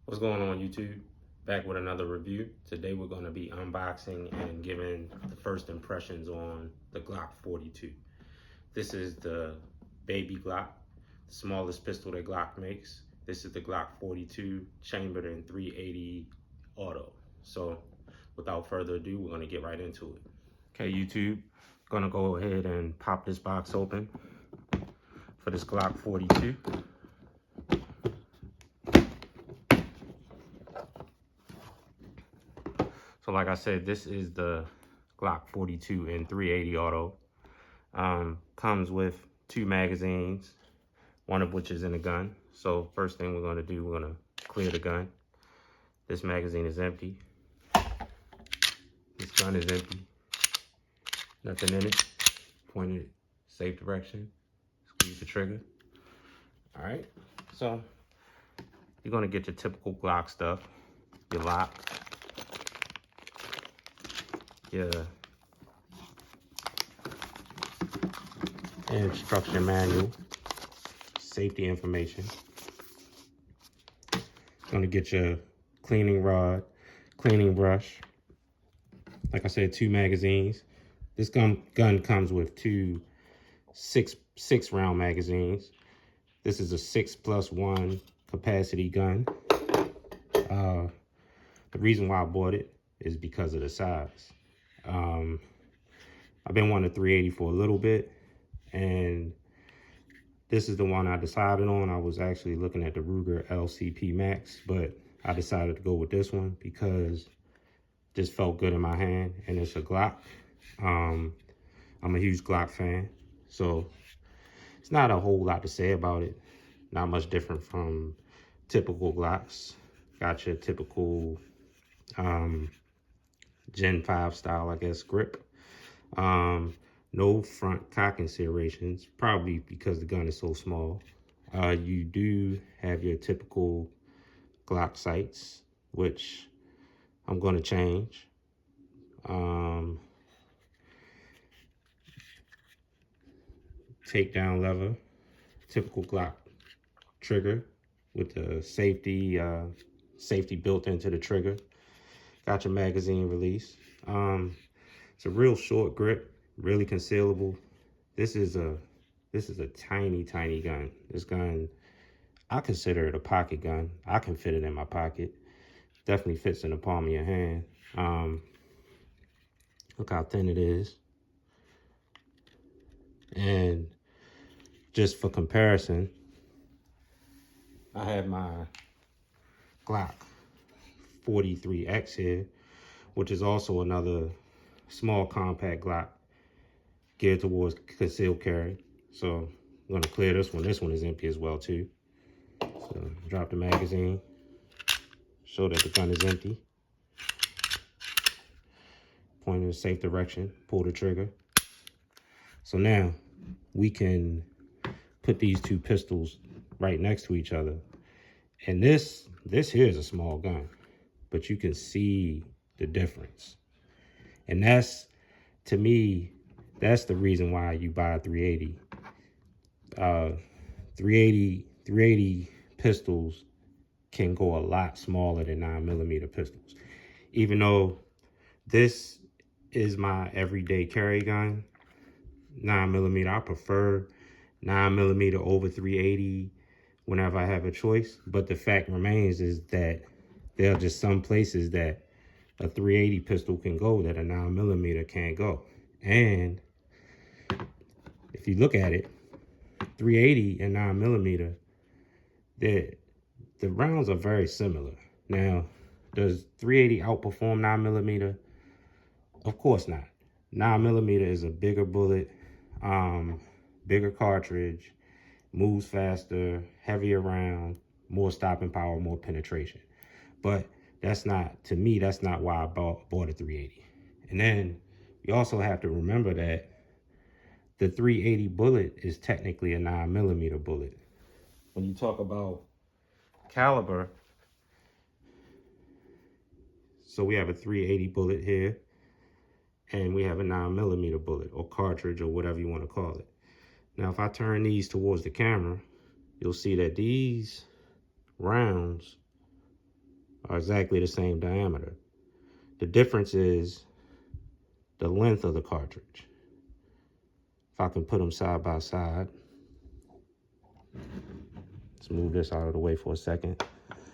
What's going on, YouTube? Back with another review. Today we're going to be unboxing and giving the first impressions on the Glock 42. This is the baby Glock, the smallest pistol that Glock makes. This is the Glock 42 chambered in 380 auto. So without further ado, we're going to get right into it. Okay, YouTube, going to go ahead and pop this box open for this Glock 42. So like I said, this is the Glock 42 in 380 auto. Comes with 2 magazines, one of which is in the gun. So first thing we're gonna do, we're gonna clear the gun. This magazine is empty. This gun is empty. Nothing in it. Pointed safe direction. Squeeze the trigger. All right, so you're gonna get your typical Glock stuff. Your lock. Your instruction manual, safety information. Gonna get your cleaning rod, cleaning brush. Like I said, 2 magazines. This gun comes with 2 six round magazines. This is a 6+1 capacity gun. The reason why I bought it is because of the size. I've been wanting a 380 for a little bit, and this is the one I decided on. I was actually looking at the Ruger LCP Max, but I decided to go with this one because it just felt good in my hand, and it's a Glock. I'm a huge Glock fan, so it's not a whole lot to say about it. Not much different from typical Glocks. Got your typical Gen 5 style, I guess, grip. No front cocking serrations, probably because the gun is so small. You do have your typical Glock sights, which I'm going to change. Takedown lever, typical Glock trigger with the safety built into the trigger. Got your magazine release. It's a real short grip, really concealable. This is a tiny gun. This gun, I consider it a pocket gun. I can fit it in my pocket. Definitely fits in the palm of your hand. Look how thin it is. And just for comparison, I have my Glock 43X here, which is also another small compact Glock geared towards concealed carry. So I'm gonna clear this one. This one is empty as well too. So drop the magazine, show that the gun is empty. Point in a safe direction, pull the trigger. So now we can put these 2 pistols right next to each other. And this here is a small gun, but you can see the difference. And that's, to me, that's the reason why you buy a 380. 380 pistols can go a lot smaller than 9mm pistols. Even though this is my everyday carry gun, 9mm, I prefer 9mm over 380 whenever I have a choice. But the fact remains is that there are just some places that a 380 pistol can go that a 9mm can't go. And if you look at it, 380 and 9mm, the rounds are very similar. Now, does 380 outperform 9mm? Of course not. 9mm is a bigger bullet, bigger cartridge, moves faster, heavier round, more stopping power, more penetration. But that's not, to me, that's not why I bought a 380. And then you also have to remember that the 380 bullet is technically a 9mm bullet. When you talk about caliber, so we have a 380 bullet here, and we have a 9mm bullet or cartridge or whatever you want to call it. Now, if I turn these towards the camera, you'll see that these rounds are exactly the same diameter. The difference is the length of the cartridge. If I can put them side by side, let's move this out of the way for a second.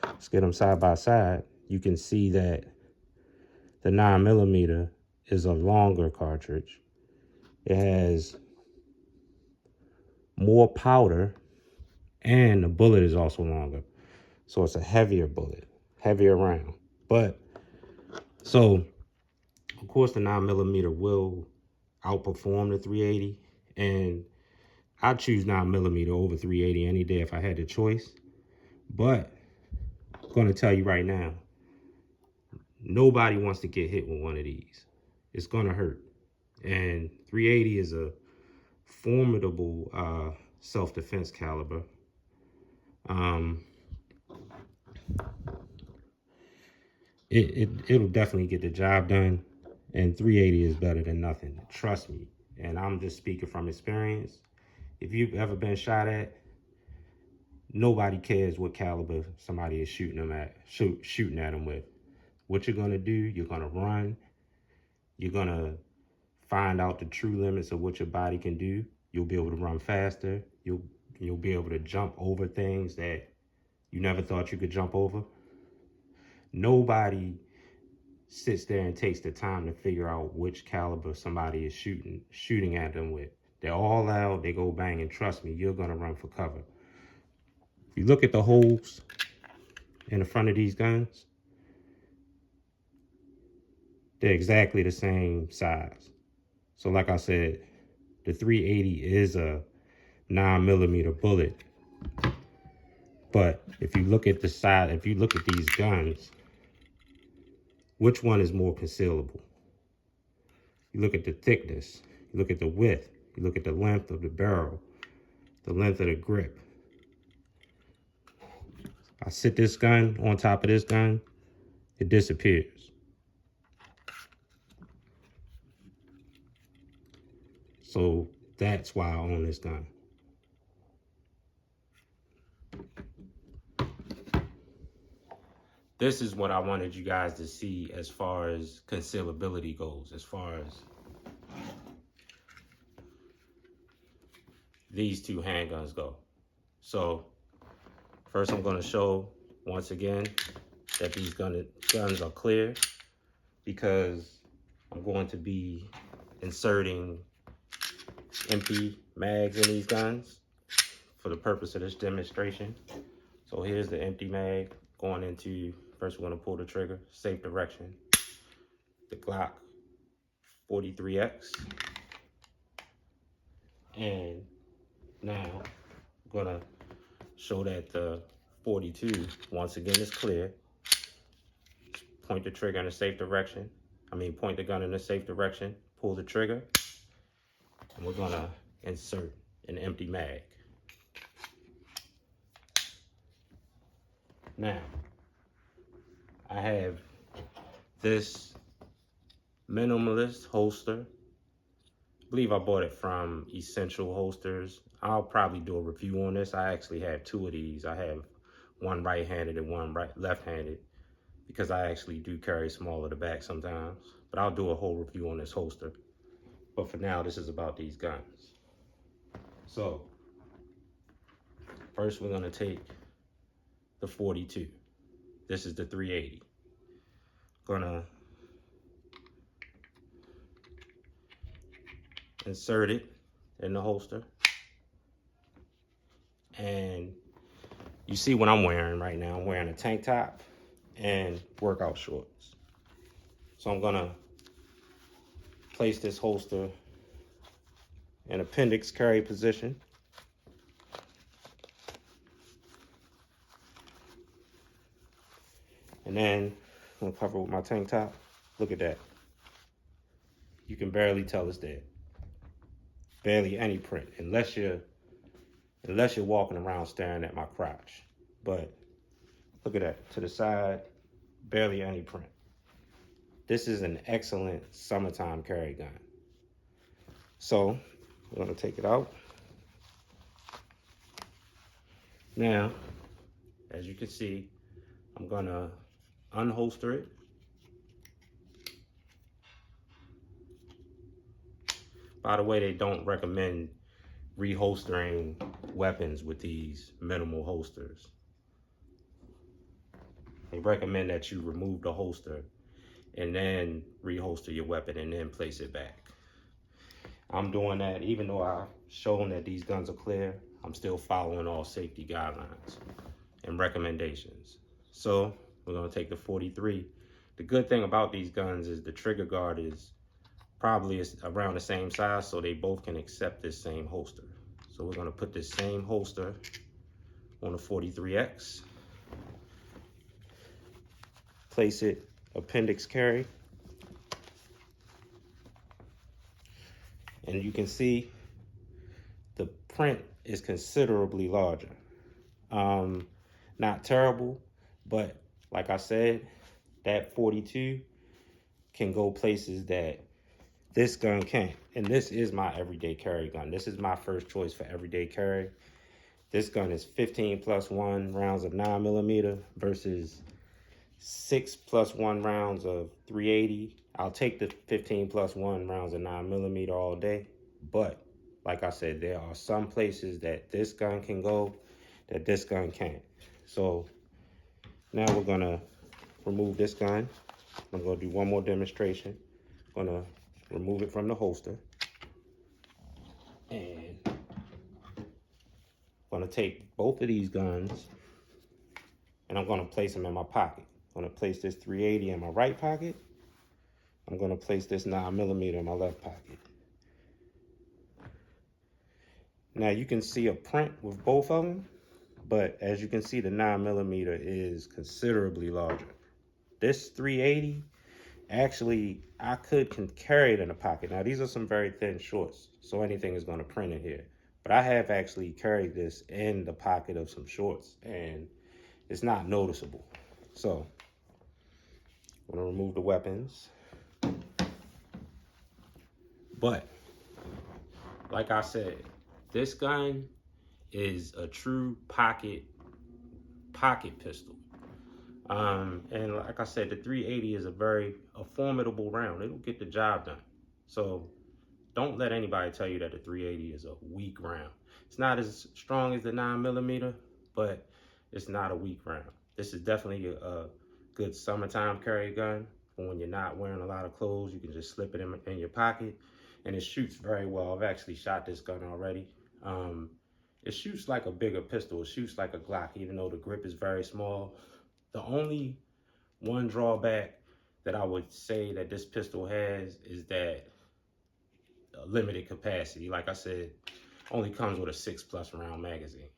Let's get them side by side. You can see that the 9mm is a longer cartridge. It has more powder, and the bullet is also longer. So it's a heavier bullet, heavier round. But so of course the 9mm will outperform the 380, and I choose 9mm over 380 any day if I had the choice. But I'm gonna tell you right now, nobody wants to get hit with one of these. It's gonna hurt. And 380 is a formidable self-defense caliber. It'll definitely get the job done, and 380 is better than nothing. Trust me. And I'm just speaking from experience. If you've ever been shot at, nobody cares what caliber somebody is shooting at them with. What you're gonna do, you're gonna run. You're gonna find out the true limits of what your body can do. You'll be able to run faster. You'll be able to jump over things that you never thought you could jump over. Nobody sits there and takes the time to figure out which caliber somebody is shooting at them with. They're all out, they go bang, and trust me, you're gonna run for cover. If you look at the holes in the front of these guns, they're exactly the same size. So like I said, the 380 is a 9mm bullet. But if you look at the side, if you look at these guns, which one is more concealable? You look at the thickness, you look at the width, you look at the length of the barrel, the length of the grip. I sit this gun on top of this gun, it disappears. So that's why I own this gun. This is what I wanted you guys to see as far as concealability goes, as far as these two handguns go. So first I'm going to show once again that these guns are clear, because I'm going to be inserting empty mags in these guns for the purpose of this demonstration. So here's the empty mag going into, first we're going to pull the trigger, safe direction, the Glock 43X. And now I'm going to show that the 42 once again is clear. Point the trigger in a safe direction. Point the gun in a safe direction, pull the trigger, and we're gonna insert an empty mag. Now, I have this minimalist holster. I believe I bought it from Essential Holsters. I'll probably do a review on this. I actually have two of these. I have one right-handed and one left-handed, because I actually do carry small at the back sometimes. But I'll do a whole review on this holster. But for now, this is about these guns. So, first we're gonna take the 42. This is the 380. Gonna insert it in the holster. And you see what I'm wearing right now. I'm wearing a tank top and workout shorts. So I'm gonna place this holster in appendix carry position. And then I'm gonna cover it with my tank top. Look at that. You can barely tell it's there. Barely any print, unless you're walking around staring at my crotch. But look at that, to the side, barely any print. This is an excellent summertime carry gun. So we're gonna take it out. Now, as you can see, I'm gonna unholster it. By the way, they don't recommend reholstering weapons with these minimal holsters. They recommend that you remove the holster and then reholster your weapon and then place it back. I'm doing that even though I've shown that these guns are clear. I'm still following all safety guidelines and recommendations. So we're gonna take the 43. The good thing about these guns is the trigger guard is probably around the same size, so they both can accept this same holster. So we're gonna put this same holster on the 43X. Place it appendix carry. And you can see the print is considerably larger. Not terrible, but like I said, that 42 can go places that this gun can't. And this is my everyday carry gun. This is my first choice for everyday carry. This gun is 15+1 rounds of 9mm versus 6+1 rounds of 380. I'll take the 15+1 rounds of 9mm all day, but like I said, there are some places that this gun can go that this gun can't. So now we're gonna remove this gun. I'm gonna do one more demonstration. I'm gonna remove it from the holster, and I'm gonna take both of these guns and I'm gonna place them in my pocket. I'm gonna place this 380 in my right pocket. I'm gonna place this 9mm in my left pocket. Now you can see a print with both of them, but as you can see, the 9mm is considerably larger. This 380, actually, I can carry it in a pocket. Now these are some very thin shorts, so anything is gonna print in here. But I have actually carried this in the pocket of some shorts, and it's not noticeable. So I'm gonna remove the weapons. But like I said, this gun is a true pocket pistol. And like I said, the 380 is a formidable round. It'll get the job done. So don't let anybody tell you that the 380 is a weak round. It's not as strong as the 9mm, but it's not a weak round. This is definitely a good summertime carry gun. For when you're not wearing a lot of clothes, you can just slip it in your pocket, and it shoots very well. I've actually shot this gun already. It shoots like a bigger pistol. It shoots like a Glock, even though the grip is very small. The only one drawback that I would say that this pistol has is that limited capacity. Like I said, only comes with a 6+ round magazine.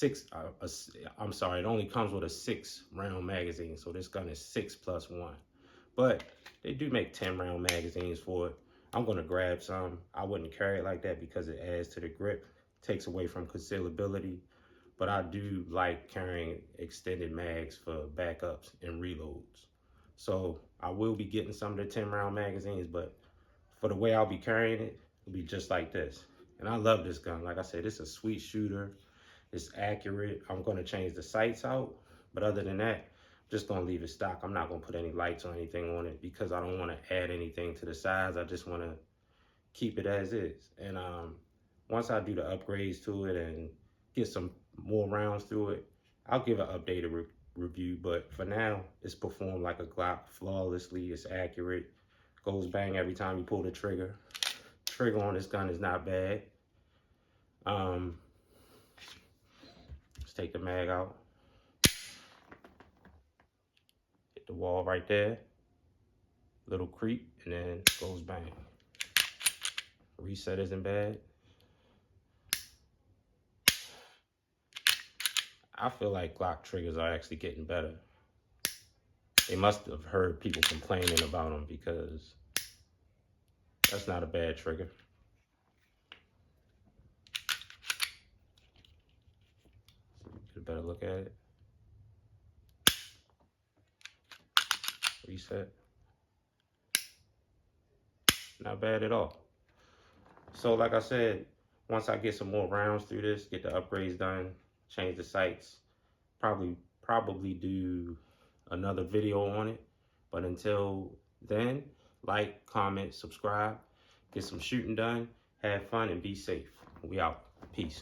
It only comes with a 6-round magazine. So this gun is 6+1. But they do make 10-round magazines for it. I'm gonna grab some. I wouldn't carry it like that because it adds to the grip, takes away from concealability. But I do like carrying extended mags for backups and reloads. So I will be getting some of the 10-round magazines, but for the way I'll be carrying it, it'll be just like this. And I love this gun. Like I said, it's a sweet shooter. It's accurate. I'm gonna change the sights out, but other than that, I'm just gonna leave it stock. I'm not gonna put any lights or anything on it because I don't wanna add anything to the size. I just wanna keep it as is. And once I do the upgrades to it and get some more rounds through it, I'll give an updated review. But for now, it's performed like a Glock flawlessly. It's accurate. Goes bang every time you pull the trigger. Trigger on this gun is not bad. Let's take the mag out. Hit the wall right there. Little creep, and then goes bang. Reset isn't bad. I feel like Glock triggers are actually getting better. They must have heard people complaining about them because that's not a bad trigger. Get a better look at it. Reset. Not bad at all. So like I said, once I get some more rounds through this, get the upgrades done, change the sights, probably do another video on it. But until then, like, comment, subscribe, get some shooting done, have fun, and be safe. We out. Peace.